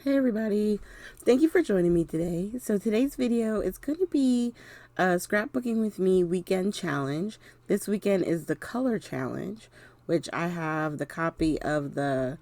Hey everybody, thank you for joining me today. So today's video is going to be a scrapbooking with me weekend challenge. This weekend is the color challenge, which I have the copy of the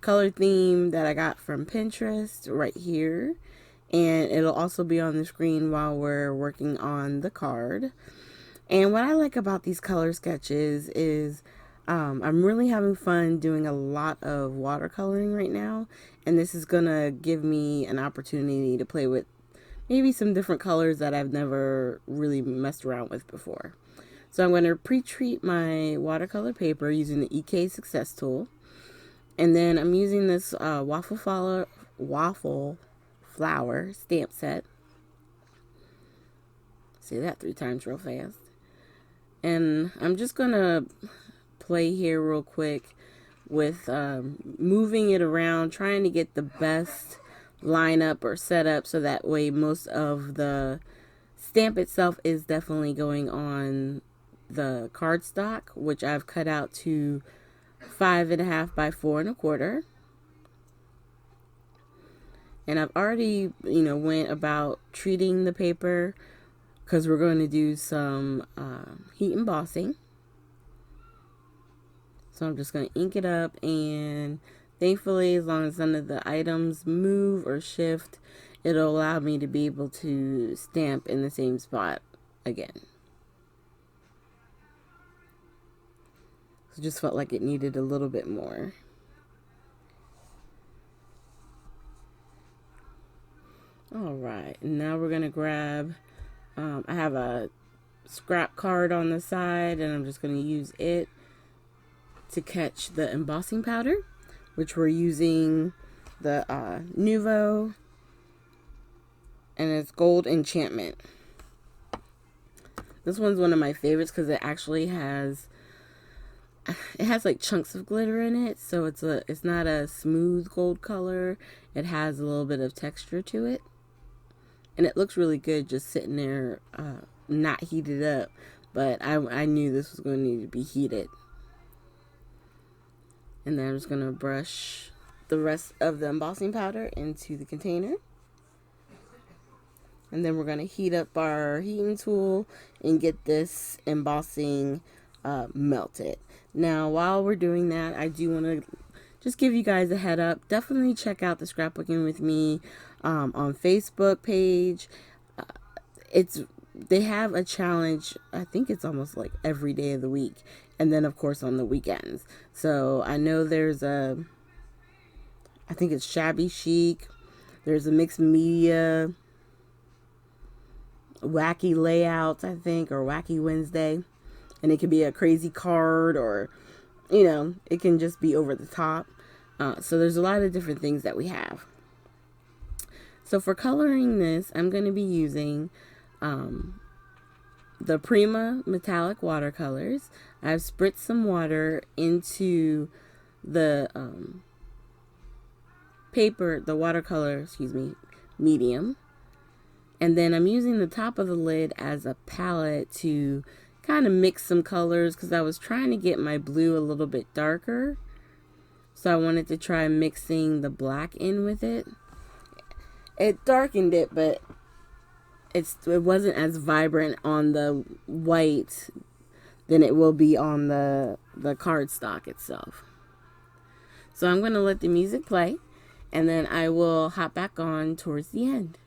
color theme that I got from Pinterest right here. And it'll also be on the screen while we're working on the card. And what I like about these color sketches is I'm really having fun doing a lot of watercoloring right now, and this is gonna give me an opportunity to play with maybe some different colors that I've never really messed around with before. So I'm going to pre-treat my watercolor paper using the EK Success tool, and then I'm using this waffle flower stamp set. Say that 3 times real fast. And I'm just gonna play here real quick with moving it around, trying to get the best lineup or setup so that way most of the stamp itself is definitely going on the cardstock, which I've cut out to 5.5 by 4.25. And I've already, went about treating the paper because we're going to do some heat embossing. So I'm just going to ink it up, and thankfully, as long as none of the items move or shift, it'll allow me to be able to stamp in the same spot again. So just felt like it needed a little bit more. Alright, now we're going to grab, I have a scrap card on the side, and I'm just going to use it to catch the embossing powder, which we're using the Nuvo, and it's Gold Enchantment. This one's one of my favorites because it actually has like chunks of glitter in it, so it's not a smooth gold color. It has a little bit of texture to it, and it looks really good just sitting there, not heated up. But I knew this was going to need to be heated. And then I'm just going to brush the rest of the embossing powder into the container. And then we're going to heat up our heating tool and get this embossing melted. Now, while we're doing that, I do want to just give you guys a head up. Definitely check out the Scrapbooking with Me on Facebook page. They have a challenge, I think it's almost like every day of the week, and then of course on the weekends. So I know there's I think it's Shabby Chic, there's a Mixed Media, Wacky Layouts, I think, or Wacky Wednesday, and it could be a crazy card, or it can just be over the top. So there's a lot of different things that we have. So for coloring this, I'm going to be using the Prima Metallic watercolors. I've spritzed some water into the the watercolor, medium. And then I'm using the top of the lid as a palette to kind of mix some colors because I was trying to get my blue a little bit darker. So I wanted to try mixing the black in with it. It darkened it, but it wasn't as vibrant on the white than it will be on the cardstock itself. So I'm going to let the music play, and then I will hop back on towards the end.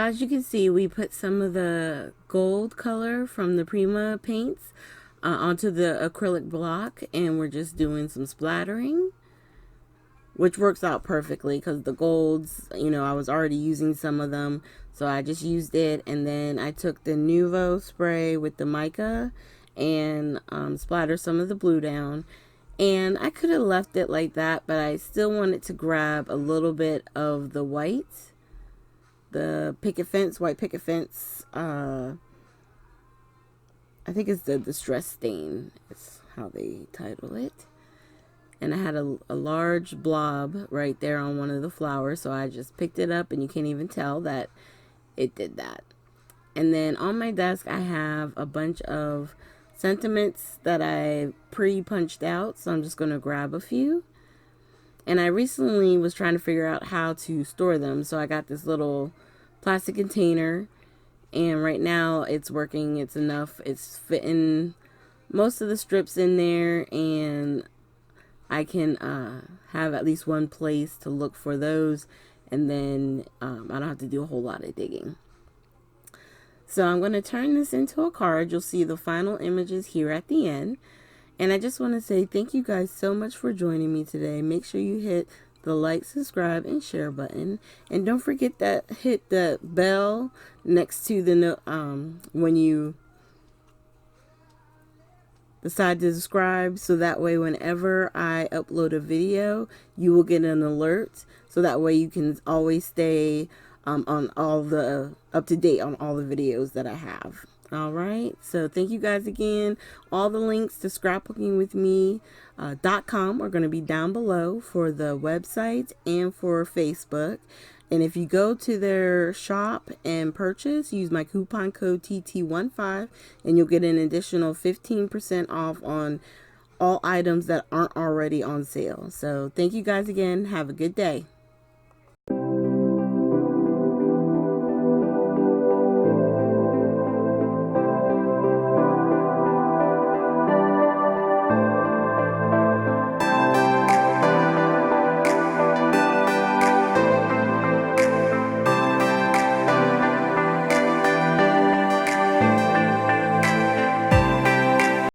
as you can see, we put some of the gold color from the Prima paints onto the acrylic block, and we're just doing some splattering, which works out perfectly because the golds, you know, I was already using some of them, so I just used it. And then I took the Nuvo spray with the mica and splattered some of the blue down. And I could have left it like that, but I still wanted to grab a little bit of the white, the picket fence, white picket fence. I think it's the distress stain is how they title it. And I had a large blob right there on one of the flowers, so I just picked it up, and you can't even tell that it did that. And then on my desk I have a bunch of sentiments that I pre-punched out, so I'm just going to grab a few. And I recently was trying to figure out how to store them, so I got this little plastic container, and right now it's working. It's enough. It's fitting most of the strips in there, and I can have at least one place to look for those, and then I don't have to do a whole lot of digging. So I'm going to turn this into a card. You'll see the final images here at the end. And I just want to say thank you guys so much for joining me today. Make sure you hit the like, subscribe, and share button. And don't forget that hit the bell next to the when you decide to subscribe, so that way whenever I upload a video, you will get an alert. So that way you can always stay on all the up to date on all the videos that I have. All right, so thank you guys again. All the links to scrapbookingwithme.com are going to be down below for the website and for Facebook. And if you go to their shop and purchase, use my coupon code TT15 and you'll get an additional 15% off on all items that aren't already on sale. So thank you guys again. Have a good day.